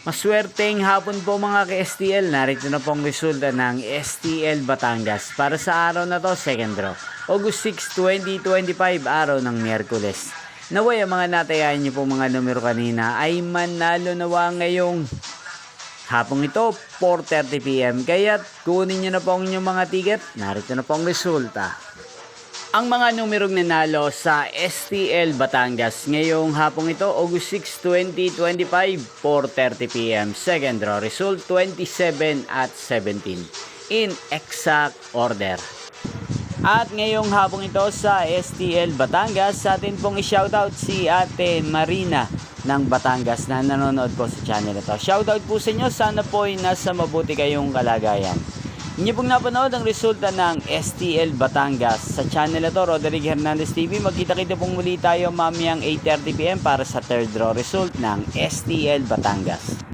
Maswerteng hapon po mga ka-STL. Narito na pong resulta ng STL Batangas para sa araw na to, second draw. August 6, 2025, araw ng Miyerkules. Naway ang mga natayaan niyo pong mga numero kanina ay manalo nawa ngayong hapong ito, 4:30 PM. Kaya kunin niyo na po ang inyong mga ticket. Narito na po ang resulta. Ang mga numerong nanalo sa STL Batangas ngayong hapong ito, August 6, 2025, 4:30 PM. Second draw, result 27 at 17 in exact order. At ngayong hapong ito sa STL Batangas, sa atin pong i-shoutout si Ate Marina ng Batangas na nanonood po sa channel ito. Shoutout po sa inyo, sana po ay nasa mabuti kayong kalagayan. Inyo pong napanood ang resulta ng STL Batangas sa channel ito, Roderick Hernandez TV. Magkita-kita pong muli tayo mamayang 8:30 PM para sa third draw result ng STL Batangas.